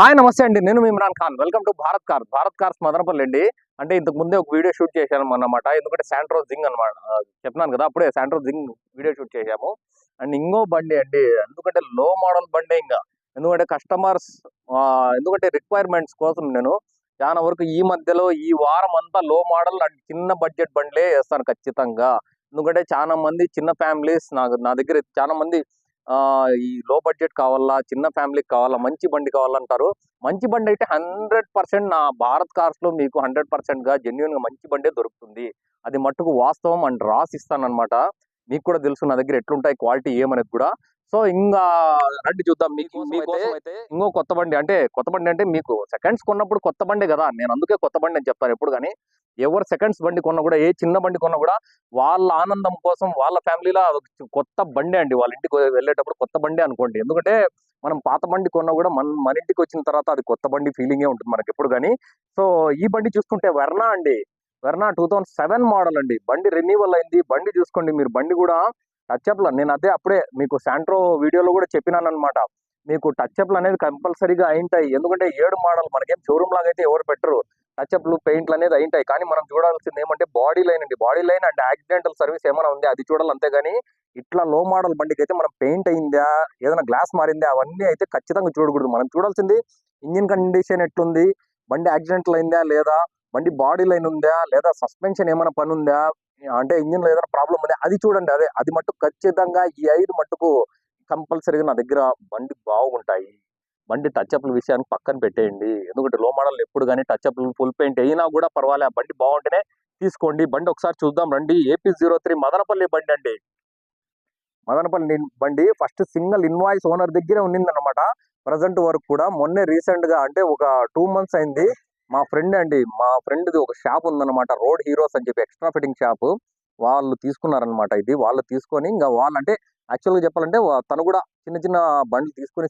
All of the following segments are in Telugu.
హాయ్ నమస్తే అండి. నేను మీ Imran Khan. Welcome to Bharat cars Madanapalle అండి. అంటే ఇంతకు ముందే ఒక వీడియో షూట్ చేశాను అన్నమాట. ఎందుకంటే శాంట్రో జింగ్ అనమాట. చెప్తున్నాను కదా, అప్పుడే శాంట్రో జింగ్ వీడియో షూట్ చేశాము. అండ్ ఇంకో బండి అండి, ఎందుకంటే లో మోడల్ బండి. ఎందుకంటే కస్టమర్స్ ఎందుకంటే రిక్వైర్మెంట్స్ కోసం నేను చాలా వరకు ఈ మధ్యలో ఈ వారం అంతా లో మోడల్ అండ్ చిన్న బడ్జెట్ బండ్లే వేస్తాను ఖచ్చితంగా. ఎందుకంటే చాలా మంది చిన్న ఫ్యామిలీస్ నా దగ్గర చాలా మంది ఈ లో బడ్జెట్ కావాలా, చిన్న ఫ్యామిలీకి కావాలా, మంచి బండి కావాలంటారు. మంచి బండి అయితే 100% నా భారత్ కార్స్ లో మీకు 100% గా జెన్యున్ గా మంచి బండే దొరుకుతుంది. అది మట్టుకు వాస్తవం అండ్ రాసి ఇస్తానమాట. మీకు కూడా తెలుసు నా దగ్గర ఎట్లుంటాయి క్వాలిటీ ఏమనేది కూడా. సో ఇంకా రండి చూద్దాం. మీకోసం అయితే ఇంకో కొత్త బండి అంటే మీకు సెకండ్స్ కొన్నప్పుడు కొత్త బండే కదా, నేను అందుకే కొత్త బండి అని చెప్తాను ఎప్పుడు కానీ. ఎవరు సెకండ్స్ బండి కొన్నా కూడా, ఏ చిన్న బండి కొన్నా కూడా వాళ్ళ ఆనందం కోసం వాళ్ళ ఫ్యామిలీలో కొత్త బండి అండి. వాళ్ళ ఇంటికి వెళ్ళేటప్పుడు కొత్త బండి అనుకోండి. ఎందుకంటే మనం పాత బండి కొన్నా కూడా మన ఇంటికి వచ్చిన తర్వాత అది కొత్త బండి ఫీలింగే ఉంటుంది మనకి ఎప్పుడు కానీ. సో ఈ బండి చూసుకుంటే వెర్నా అండి. వెర్నా 2007 మోడల్ అండి. బండి రెన్యూవల్ అయింది. బండి చూసుకోండి మీరు. బండి కూడా టచ్అప్లో, నేను అప్పుడే మీకు శాంట్రో వీడియోలో కూడా చెప్పినాను అనమాట. మీకు టచ్అప్లు అనేది కంపల్సరీగా అయింటాయి. ఎందుకంటే 7 మోడల్ మనకేం షోరూమ్ లాగా అయితే ఎవరు పెట్టరు. టచ్అప్లు పెయింట్లు అనేది అయింటాయి. కానీ మనం చూడాల్సింది ఏమంటే బాడీ లైన్ అండి. Body line and accidental service ఏమైనా ఉంది అది చూడాలి. అంతేగాని ఇట్లా లో మోడల్ బండికి అయితే మనం పెయింట్ అయిందా, ఏదైనా గ్లాస్ మారిందా, అవన్నీ అయితే ఖచ్చితంగా చూడకూడదు. మనం చూడాల్సింది ఇంజిన్ కండిషన్ ఎట్లుంది, బండి యాక్సిడెంట్లు అయిందా లేదా, బండి బాడీ లైన్ ఉందా లేదా, సస్పెన్షన్ ఏమైనా పని ఉందా, అంటే ఇంజిన్ లో ఏదైనా ప్రాబ్లం ఉందా, అది చూడండి. అది మట్టుకు ఖచ్చితంగా ఈ 5 మట్టుకు కంపల్సరీగా నా దగ్గర బండి బాగుంటాయి. బండి టచ్అప్ల విషయాన్ని పక్కన పెట్టేయండి. ఎందుకంటే లో మోడల్ ఎప్పుడు కానీ టచ్అప్లు ఫుల్ పెయింట్ అయినా కూడా పర్వాలే, ఆ బండి బాగుంటేనే తీసుకోండి. బండి ఒకసారి చూద్దాం రండి. AP03 మదనపల్లి బండి అండి. మదనపల్లి బండి ఫస్ట్ సింగిల్ ఇన్వాయిస్ ఓనర్ దగ్గరే ఉన్నిందన్నమాట. ప్రజెంట్ వరకు కూడా మొన్నే రీసెంట్ గా అంటే ఒక 2 months అయింది. మా ఫ్రెండ్ అండి, మా ఫ్రెండ్ది ఒక షాప్ ఉందన్నమాట, రోడ్ హీరోస్ అని చెప్పి ఎక్స్ట్రా ఫిట్టింగ్ షాప్. వాళ్ళు తీసుకున్నారనమాట. ఇది వాళ్ళు తీసుకొని ఇంకా వాళ్ళంటే యాక్చువల్గా చెప్పాలంటే తను కూడా చిన్న చిన్న బండ్లు తీసుకొని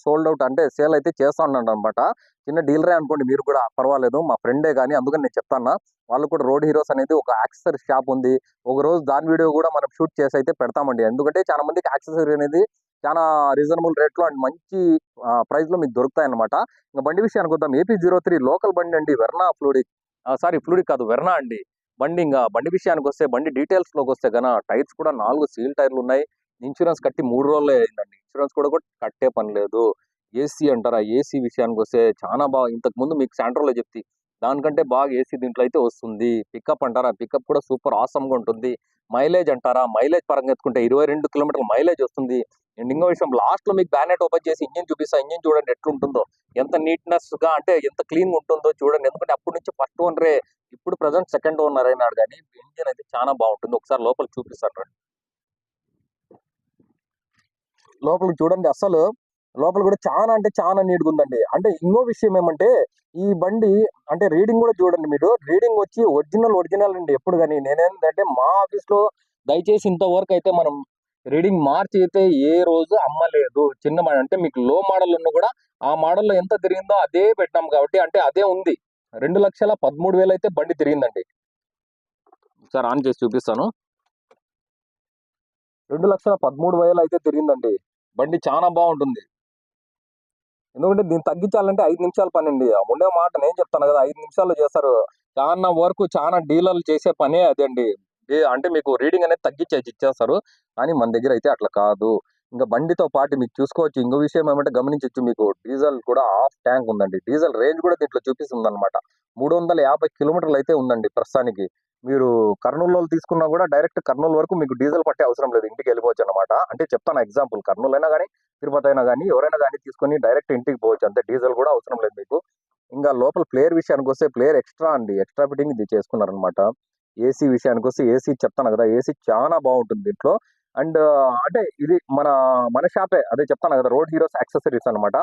సోల్డ్ అవుట్ అంటే సేల్ అయితే చేస్తా ఉన్నాడు అనమాట. చిన్న డీలరే అనుకోండి మీరు కూడా, పర్వాలేదు, మా ఫ్రెండే కానీ అందుకని నేను చెప్తాను. వాళ్ళు కూడా రోడ్ హీరోస్ అనేది ఒక యాక్సెసరీ షాప్ ఉంది. ఒక రోజు దాని వీడియో కూడా మనం షూట్ చేసి అయితే పెడతామండి. ఎందుకంటే చాలా మందికి యాక్సెసరీ అనేది చాలా రీజనబుల్ రేట్ లో అండ్ మంచి ప్రైస్ లో మీకు దొరుకుతాయి అనమాట. ఇంకా బండి విషయానికి వద్దాం. AP03 లోకల్ బండి అండి. వెర్నా ఫ్లూడిక్, ఫ్లూడిక్ కాదు, వెర్నా అండి బండి. ఇంకా బండి విషయానికి వస్తే, బండి డీటెయిల్స్ లోకి వస్తే గన టైర్స్ కూడా 4 సీల్ టైర్లు ఉన్నాయి. ఇన్సూరెన్స్ కట్టి 3 రోజులే అయిందండి. ఇన్సూరెన్స్ కూడా కట్టే పని లేదు. ఏసీ అంటారా, ఏసీ విషయానికి వస్తే చాలా బాగా, ఇంతకు ముందు మీకు శాంట్రోలో చెప్తే దానికంటే బాగా ఏసీ దీంట్లో అయితే వస్తుంది. పికప్ అంటారా, పికప్ కూడా సూపర్ ఆసమ్ గా ఉంటుంది. మైలేజ్ అంటారా, మైలేజ్ పరంగా ఎత్తుకుంటే 22 కిలోమీటర్ల మైలేజ్ వస్తుంది. అండ్ ఇంకో విషయం, లాస్ట్ లో మీకు బ్యానెట్ ఓపెన్ చేసి ఇంజిన్ చూపిస్తా. ఇంజిన్ చూడండి ఎట్లుంటుందో, ఎంత నీట్నెస్ గా అంటే ఎంత క్లీన్ గా ఉంటుందో చూడండి. ఎందుకంటే అప్పటి నుంచి ఫస్ట్ ఓనరే, ఇప్పుడు ప్రజెంట్ సెకండ్ ఓనర్ అయినాడు. కానీ ఇంజిన్ అయితే చాలా బాగుంటుంది. ఒకసారి లోపల చూపిస్తాను రండి. లోపల చూడండి, అసలు లోపల కూడా చాలా అంటే చాలా నీట్ గా ఉందండి. అంటే ఇంకో విషయం ఏమంటే, ఈ బండి అంటే రీడింగ్ కూడా చూడండి మీరు. రీడింగ్ వచ్చి ఒరిజినల్ అండి. ఎప్పుడు కానీ నేనేంటంటే మా ఆఫీస్ లో దయచేసి ఇంతవరకు అయితే మనం రీడింగ్ మార్చి అయితే ఏ రోజు అమ్మలేదు. చిన్న మోడల్ అంటే మీకు లో మోడల్ ఉన్న కూడా ఆ మోడల్లో ఎంత తిరిగిందో అదే పెట్టినాం కాబట్టి, అంటే అదే ఉంది. 2,13,000 అయితే బండి తిరిగిందండి. సార్ ఆన్ చేసి చూపిస్తాను. 2,13,000 అయితే తిరిగిందండి. బండి చాలా బాగుంటుంది. ఎందుకంటే దీన్ని తగ్గించాలంటే 5 నిమిషాల పని అండి. ఉండే మాట నేను చెప్తాను కదా, 5 నిమిషాల్లో చేస్తారు. చాలా వరకు చాలా డీలర్లు చేసే పనే అదండి. అంటే మీకు రీడింగ్ అనేది తగ్గించేసి ఇచ్చేస్తారు. కానీ మన దగ్గర అయితే అట్లా కాదు. ఇంకా బండితో పాటు మీకు చూసుకోవచ్చు. ఇంకో విషయం ఏమంటే గమనించవచ్చు, మీకు డీజిల్ కూడా హాఫ్ ట్యాంక్ ఉందండి. డీజిల్ రేంజ్ కూడా దీంట్లో చూపిస్తుంది అనమాట. 350 కిలోమీటర్లు అయితే ఉందండి ప్రస్తుతానికి. మీరు కర్నూలులో తీసుకున్నా కూడా డైరెక్ట్ కర్నూలు వరకు మీకు డీజిల్ పట్టే అవసరం లేదు. ఇంటికి వెళ్ళిపోవచ్చు అనమాట. అంటే చెప్తాను ఎగ్జాంపుల్, కర్నూలు అయినా కానీ తిరుపతి అయినా కానీ ఎవరైనా కానీ తీసుకొని డైరెక్ట్ ఇంటికి పోవచ్చు. అంతే, డీజిల్ కూడా అవసరం లేదు మీకు. ఇంకా లోపల ప్లేయర్ విషయానికి వస్తే, ప్లేయర్ ఎక్స్ట్రా అండి, ఎక్స్ట్రా ఫిట్టింగ్ ఇది చేసుకున్నారనమాట. ఏసీ విషయానికి వస్తే, ఏసీ చెప్తాను కదా, ఏసీ చాలా బాగుంటుంది దీంట్లో. అండ్ అంటే ఇది మన మన షాపే, అదే చెప్తాను కదా, రోడ్ హీరోస్ యాక్సెసరీస్ అనమాట.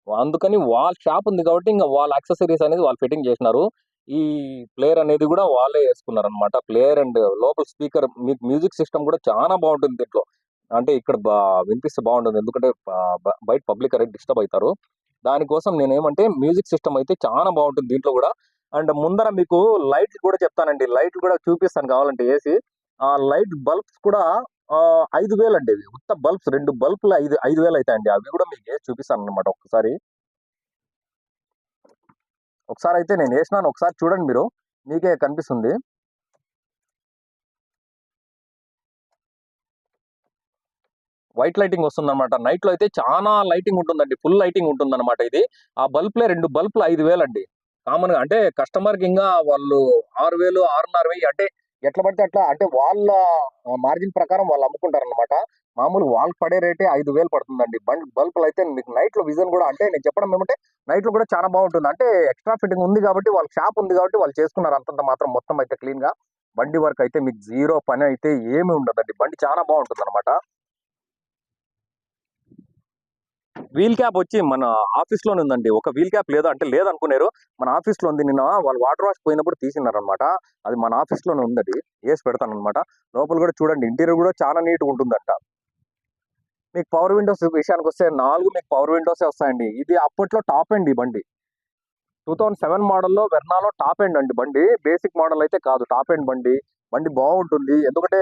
అందుకని వాళ్ళ షాప్ ఉంది కాబట్టి ఇంకా వాళ్ళ యాక్సెసరీస్ అనేది వాళ్ళు ఫిట్టింగ్ చేసినారు. ఈ ప్లేయర్ అనేది కూడా వాళ్ళే వేసుకున్నారు అనమాట. ప్లేయర్ అండ్ లోపల స్పీకర్, మీకు మ్యూజిక్ సిస్టమ్ కూడా చాలా బాగుంటుంది దీంట్లో. అంటే ఇక్కడ వినిపిస్తే బాగుంటుంది. ఎందుకంటే బయట పబ్లిక్ అనేది డిస్టర్బ్ అవుతారు. దానికోసం నేనేమంటే మ్యూజిక్ సిస్టమ్ అయితే చాలా బాగుంటుంది దీంట్లో కూడా. అండ్ ముందర మీకు లైట్లు కూడా చెప్తానండి. లైట్లు కూడా చూపిస్తాను కావాలంటే ఏసీ. ఆ లైట్ బల్బ్స్ కూడా 5,000 అండి. ఉత్త బల్బ్స్ 2 బల్బులు 5,000 అవుతాయండి. అవి కూడా మీకు వేసి చూపిస్తాను అనమాట ఒక్కసారి. ఒకసారి అయితే నేను వేసినాను, ఒకసారి చూడండి మీరు, మీకే కనిపిస్తుంది. వైట్ లైటింగ్ వస్తుంది అనమాట. నైట్ లో అయితే చాలా లైటింగ్ ఉంటుందండి, ఫుల్ లైటింగ్ ఉంటుంది అనమాట. ఇది ఆ బల్బులే 2 బల్బులు 5,000 అండి. కామన్ గా అంటే కస్టమర్ కి ఇంకా వాళ్ళు 6,000 6,500 అంటే ఎట్లా పడితే అట్లా, అంటే వాళ్ళ మార్జిన్ ప్రకారం వాళ్ళు అమ్ముకుంటారు అనమాట. మామూలు వాళ్ళకి పడే రేటే 5,000 పడుతుందండి. బల్బులు అయితే మీకు నైట్ లో విజన్ కూడా, అంటే నేను చెప్పడం ఏమంటే నైట్ లో కూడా చాలా బాగుంటుంది. అంటే ఎక్స్ట్రా ఫిట్టింగ్ ఉంది కాబట్టి, వాళ్ళ షాప్ ఉంది కాబట్టి వాళ్ళు చేసుకున్నారు అంతంత మాత్రం. మొత్తం అయితే క్లీన్ గా బండి వర్క్ అయితే మీకు జీరో పని అయితే ఏమి ఉండదండి. బండి చాలా బాగుంటుంది అనమాట. వీల్ క్యాప్ వచ్చి మన ఆఫీస్ లోనే ఉందండి. ఒక వీల్ క్యాప్ లేదు అంటే లేదనుకున్నారు, మన ఆఫీస్ లో ఉంది. నిన్న వాళ్ళు వాటర్ వాష్ పోయినప్పుడు తీసినారనమాట. అది మన ఆఫీస్ లోనే ఉందండి, వేసి పెడతాను అనమాట. లోపల కూడా చూడండి, ఇంటీరియర్ కూడా చాలా నీట్ గా ఉంటుందంట. మీకు పవర్ విండోస్ విషయానికి వస్తే 4 మీకు పవర్ విండోసే వస్తాయండి. ఇది అప్పట్లో టాప్ అండి బండి. 2007 మోడల్లో వెర్నాలో టాప్ ఎండ్ అండి బండి. బేసిక్ మోడల్ అయితే కాదు, టాప్ ఎండ్ బండి. బండి బాగుంటుంది. ఎందుకంటే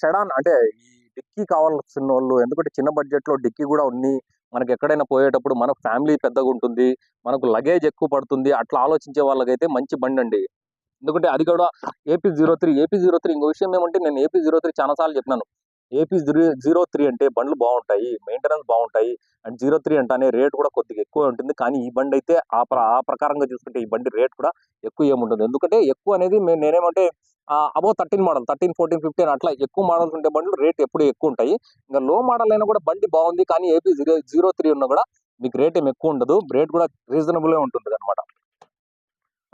సెడాన్ అంటే ఈ డిక్కీ కావాల్సిన వాళ్ళు, ఎందుకంటే చిన్న బడ్జెట్ లో డిక్కీ కూడా ఉంది. మనకి ఎక్కడైనా పోయేటప్పుడు మనకు ఫ్యామిలీ పెద్దగా ఉంటుంది, మనకు లగేజ్ ఎక్కువ పడుతుంది, అట్లా ఆలోచించే వాళ్ళకైతే మంచి బండి అండి. ఎందుకంటే అది కూడా ఏపీ 03 ఇంకో విషయం ఏమంటే, నేను ఏపీ 03 చాలా సార్లు చెప్పినాను. ఏపీ 03 అంటే బండ్లు బాగుంటాయి, మెయింటెనెన్స్ బాగుంటాయి. అండ్ 03 అంటానే రేట్ కూడా కొద్దిగా ఎక్కువ ఉంటుంది. కానీ ఈ బండి అయితే ఆ ప్రకారంగా చూసుకుంటే ఈ బండి రేట్ కూడా ఎక్కువ ఏముంటుంది. ఎందుకంటే ఎక్కువ అనేది నేనేమంటే అబౌవ్ 13 మోడల్, 13, 14, 15 అట్లా ఎక్కువ మోడల్స్ ఉంటే బండ్లు రేట్ ఎప్పుడు ఎక్కువ ఉంటాయి. ఇంకా లో మోడల్ అయినా కూడా బండి బాగుంది, కానీ ఏపీ 03 ఉన్నా కూడా మీకు రేట్ ఏమి ఎక్కువ ఉండదు. రేట్ కూడా రీజనబుల్ గా ఉంటుంది అనమాట.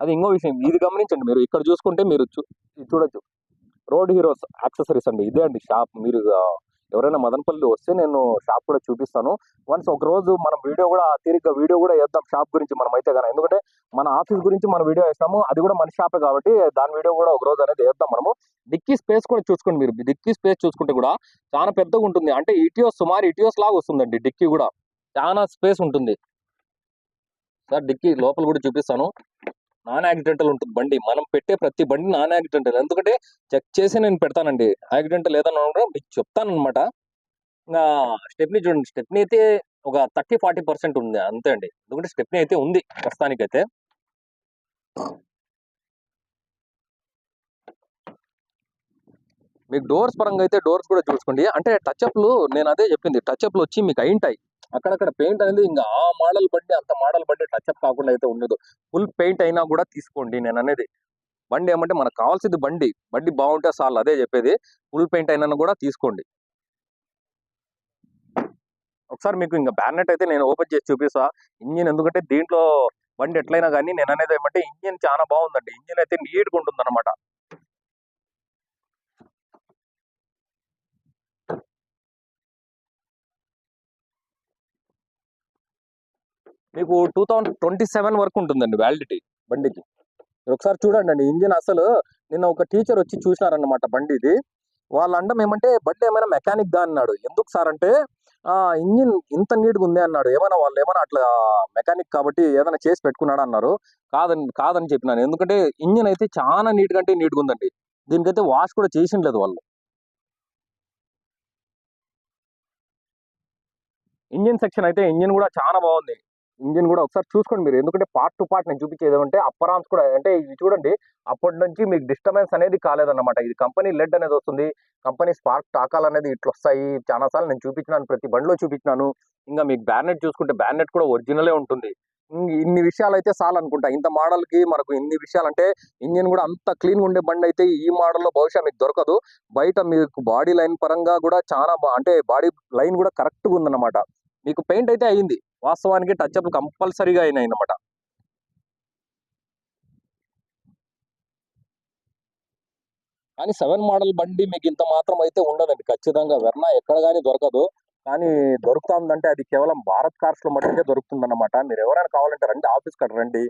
అది ఇంకో విషయం, ఇది గమనించండి మీరు. ఇక్కడ చూసుకుంటే మీరు ఇది చూడొచ్చు, రోడ్ హీరోస్ యాక్సెసరీస్ అండి. ఇదే అండి షాప్. మీరు ఎవరైనా మదనపల్లి వస్తే నేను షాప్ కూడా చూపిస్తాను. వన్స్ ఒక రోజు మనం వీడియో కూడా తీరిగ్గా వీడియో కూడా వేద్దాం షాప్ గురించి మనం అయితే కానీ. ఎందుకంటే మన ఆఫీస్ గురించి మనం వీడియో వేస్తాము, అది కూడా మన షాపే కాబట్టి దాని వీడియో కూడా ఒక రోజు అనేది వేద్దాం మనము. డిక్కీ స్పేస్ కూడా చూసుకోండి మీరు. డిక్కీ స్పేస్ చూసుకుంటే కూడా చాలా పెద్దగా ఉంటుంది. అంటే సుమారు ఇటియోస్ లాగా వస్తుందండి డిక్కీ కూడా. చాలా స్పేస్ ఉంటుంది సార్. డిక్కీ లోపల కూడా చూపిస్తాను. నాన్ యాక్సిడెంటల్ ఉంటుంది బండి. మనం పెట్టే ప్రతి బండి నాన్ యాక్సిడెంటల్. ఎందుకంటే చెక్ చేసి నేను పెడతానండి. యాక్సిడెంటల్ ఏదన్నా కూడా మీకు చెప్తాను అనమాట. ఇంకా స్టెప్నీ చూడండి, స్టెప్నీ అయితే ఒక 30-40% ఉంది అంతే అండి. ఎందుకంటే స్టెప్నీ అయితే ఉంది ప్రస్తుతానికైతే. మీకు డోర్స్ పరంగా అయితే డోర్స్ కూడా చూసుకోండి. అంటే టచ్అప్లు, నేను అదే చెప్పింది, టచ్అప్లు వచ్చి మీకు అయింటాయి. అక్కడక్కడ పెయింట్ అనేది ఇంకా ఆ మోడల్ బండి, అంత మోడల్ బండి టచ్అప్ కాకుండా అయితే ఉండదు. ఫుల్ పెయింట్ అయినా కూడా తీసుకోండి నేను అనేది. బండి ఏమంటే మనకు కావాల్సింది బండి బాగుంటే చాలు, అదే చెప్పేది. ఫుల్ పెయింట్ అయినా కూడా తీసుకోండి. ఒకసారి మీకు ఇంకా బ్యానెట్ అయితే నేను ఓపెన్ చేసి చూపిస్తా. ఇంజిన్, ఎందుకంటే దీంట్లో బండి ఎట్లయినా కానీ నేను అనేది ఏమంటే ఇంజిన్ చాలా బాగుందండి. ఇంజిన్ అయితే నీట్ గా ఉంటుంది అనమాట. మీకు 2027 వరకు ఉంటుందండి వ్యాలిడిటీ బండికి. మీరు ఒకసారి చూడండి అండి ఇంజిన్. అసలు నిన్న ఒక టీచర్ వచ్చి చూసినారన్నమాట బండి ఇది. వాళ్ళ అండం ఏమంటే బండి ఏమైనా మెకానిక్ దా అన్నాడు. ఎందుకు సార్ అంటే ఇంజిన్ ఇంత నీట్గా ఉంది అన్నాడు. ఏమైనా వాళ్ళు ఏమైనా అట్లా మెకానిక్ కాబట్టి ఏదైనా చేసి పెట్టుకున్నాడా అన్నారు. కాదని చెప్పినాను. ఎందుకంటే ఇంజిన్ అయితే చాలా నీట్ గా అంటే నీట్గా ఉందండి. దీనికైతే వాష్ కూడా చేసిండలేదు వాళ్ళు. ఇంజిన్ సెక్షన్ అయితే ఇంజిన్ కూడా చాలా బాగుంది. ఇంజిన్ కూడా ఒకసారి చూసుకోండి మీరు. ఎందుకంటే పార్ట్ టు పార్ట్ నేను చూపించేది ఏమంటే అప్పర్ ఆర్మ్స్ కూడా, అంటే ఇది చూడండి, అప్పటి నుంచి మీకు డిస్టర్బెన్స్ అనేది కాలేదన్నమాట. ఇది కంపెనీ లెడ్ అనేది వస్తుంది. కంపెనీ స్పార్క్ టాకాలు అనేది ఇట్లా వస్తాయి. చాలా సార్లు నేను చూపించినాను, ప్రతి బండిలో చూపించినాను. ఇంకా మీకు బ్యానెట్ చూసుకుంటే బ్యానెట్ కూడా ఒరిజినలే ఉంటుంది. ఇన్ని విషయాలు అయితే చాలు అనుకుంటా. ఇంత మోడల్ కి మనకు ఇన్ని విషయాలు అంటే, ఇంజిన్ కూడా అంత క్లీన్ గా ఉండే బండి అయితే ఈ మోడల్లో బహుశా మీకు దొరకదు. బయట మీకు బాడీ లైన్ పరంగా కూడా చాలా అంటే బాడీ లైన్ కూడా కరెక్ట్ గా ఉందన్నమాట. మీకు పెయింట్ అయితే అయింది, వాస్తవానికి టచ్అప్ కంపల్సరీగా అయినాయి అన్నమాట. కానీ 7 మోడల్ బండి మీకు ఇంత మాత్రం అయితే ఉండదండి. ఖచ్చితంగా వెర్నా ఎక్కడ కానీ దొరకదు. కానీ దొరుకుతుందంటే అది కేవలం భారత్ కార్స్ లో మట్టుకే దొరుకుతుంది అన్నమాట. మీరు ఎవరైనా కావాలంటే రండి, ఆఫీస్ కడ రండి.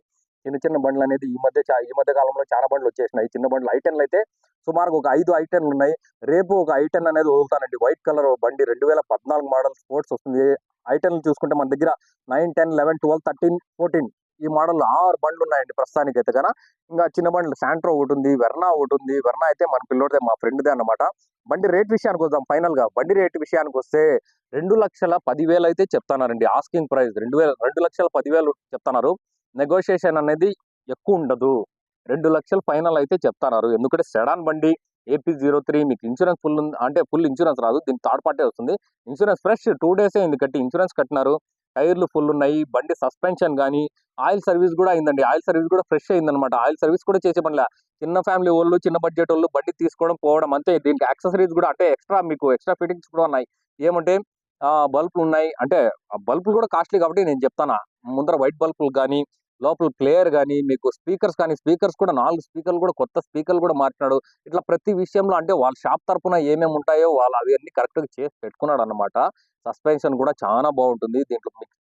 చిన్న చిన్న బండ్లు అనేది ఈ మధ్య కాలంలో చాలా బండ్లు వచ్చేసినాయి. చిన్న బండ్లు ఐటెన్లు అయితే సుమారుగా ఒక 5 ఐటెన్లు ఉన్నాయి. రేపు ఒక ఐటెన్ అనేది వదులుతానండి. వైట్ కలర్ బండి 2014 మోడల్ స్పోర్ట్స్ వస్తుంది. ఐటెన్లు చూసుకుంటే మన దగ్గర 9, 10, 11, 12, 13, 14 ఈ మోడల్ 6 బండ్లు ఉన్నాయండి ప్రస్తుతానికి అయితే కన్నా. ఇంకా చిన్న బండ్లు శాంట్రో ఒకటి ఉంది, వెర్నా ఒకటి ఉంది. వెర్నా అయితే మన పిల్లోడిదే, మా ఫ్రెండ్దే అన్నమాట. బండి రేట్ విషయానికి వద్దాం. ఫైనల్ గా బండి రేట్ విషయానికి వస్తే 2,10,000 అయితే చెప్తున్నారండి. ఆస్కింగ్ ప్రైస్ 2,00,10,000 చెప్తున్నారు. నెగోషియేషన్ అనేది ఎక్కువ ఉండదు. 2 లక్షలు ఫైనల్ అయితే చెప్తున్నారు. ఎందుకంటే సెడాన్ బండి AP03 మీకు ఇన్సూరెన్స్ ఫుల్ అంటే ఫుల్ ఇన్సూరెన్స్ రాదు. దీనికి థర్డ్ పార్టీ వస్తుంది. ఇన్సూరెన్స్ ఫ్రెష్ 2 డేసే అయింది కట్టి ఇన్సూరెన్స్ కట్టినారు. టైర్లు ఫుల్ ఉన్నాయి. బండి సస్పెన్షన్ గానీ, ఆయిల్ సర్వీస్ కూడా అయిందండి. ఆయిల్ సర్వీస్ కూడా ఫ్రెష్ అయిందనమాట. ఆయిల్ సర్వీస్ కూడా చేసే పనిలే. చిన్న ఫ్యామిలీ వాళ్ళు, చిన్న బడ్జెట్ వాళ్ళు బండి తీసుకోవడం, పోవడం అంతే. దీనికి యాక్సెసరీస్ కూడా అంటే మీకు ఎక్స్ట్రా ఫిట్టింగ్స్ కూడా ఉన్నాయి. ఏమంటే బల్బులు ఉన్నాయి. అంటే ఆ బల్బులు కూడా కాస్ట్లీ కాబట్టి నేను చెప్తానా. ముందర వైట్ బల్బులు గానీ, లోపల ప్లేయర్ గానీ, మీకు స్పీకర్స్ కానీ, స్పీకర్స్ కూడా 4 స్పీకర్లు కూడా కొత్త స్పీకర్లు కూడా మార్చినాడు. ఇట్లా ప్రతి విషయంలో అంటే వాళ్ళ షాప్ తరపున ఏమేమి ఉంటాయో వాళ్ళు అవన్నీ కరెక్ట్‌గా చేసి పెట్టుకున్నాడు అన్నమాట. సస్పెన్షన్ కూడా చాలా బాగుంటుంది. దీంట్లో మీకు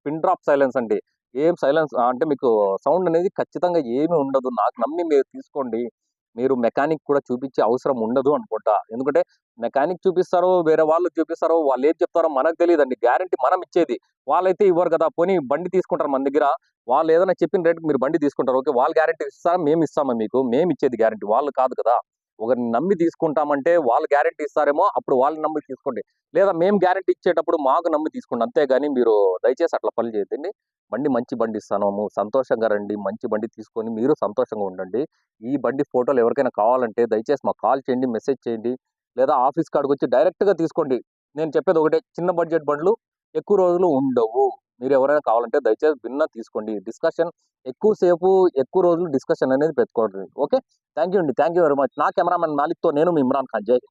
పిన్ డ్రాప్ సైలెన్స్ అండి. ఏం సైలెన్స్ అంటే మీకు సౌండ్ అనేది ఖచ్చితంగా ఏమీ ఉండదు. నాకు నమ్మి మీరు తీసుకోండి. మీరు మెకానిక్ కూడా చూపించే అవసరం ఉండదు అనుకుంటా. ఎందుకంటే మెకానిక్ చూపిస్తారో, వేరే వాళ్ళు చూపిస్తారో, వాళ్ళు ఏం చెప్తారో మనకు తెలీదండి. గ్యారంటీ మనం ఇచ్చేది. వాళ్ళైతే ఇవ్వరు కదా! పోనీ బండి తీసుకుంటారు మన దగ్గర. వాళ్ళు ఏదైనా చెప్పిన రేట్‌కి మీరు బండి తీసుకుంటారు. ఓకే. వాళ్ళు గ్యారంటీ ఇస్తారా? మేము ఇస్తామా మీకు? మేము ఇచ్చేది గ్యారంటీ. వాళ్ళు కాదు కదా! ఒకరిని నమ్మి తీసుకుంటామంటే వాళ్ళు గ్యారంటీ ఇస్తారేమో అప్పుడు వాళ్ళని నమ్మి తీసుకోండి. లేదా మేము గ్యారంటీ ఇచ్చేటప్పుడు మాకు నమ్మి తీసుకోండి. అంతేగాని మీరు దయచేసి అట్లా పనులు చేయొద్దండి. బండి మంచి బండి ఇస్తాము. సంతోషంగా రండి. మంచి బండి తీసుకొని మీరు సంతోషంగా ఉండండి. ఈ బండి ఫోటోలు ఎవరికైనా కావాలంటే దయచేసి మాకు కాల్ చేయండి, మెసేజ్ చేయండి. లేదా ఆఫీస్ కాడికొచ్చి డైరెక్ట్‌గా తీసుకోండి. నేను చెప్పేది ఒకటే చిన్న బడ్జెట్ బండ్లు ఎక్కువ రోజులు ఉండవు. మీరు ఎవరైనా కావాలంటే దయచేసి భిన్న తీసుకోండి. డిస్కషన్ ఎక్కువ సేపు, ఎక్కువ రోజులు డిస్కషన్ అనేది పెట్టుకోండి. ఓకే. థాంక్ యూ అండి. Thank you very much. నా కెమెరామన్ మాలిక్‌తో నేను మీ ఇమ్రాన్ ఖాన్. జై హింద్.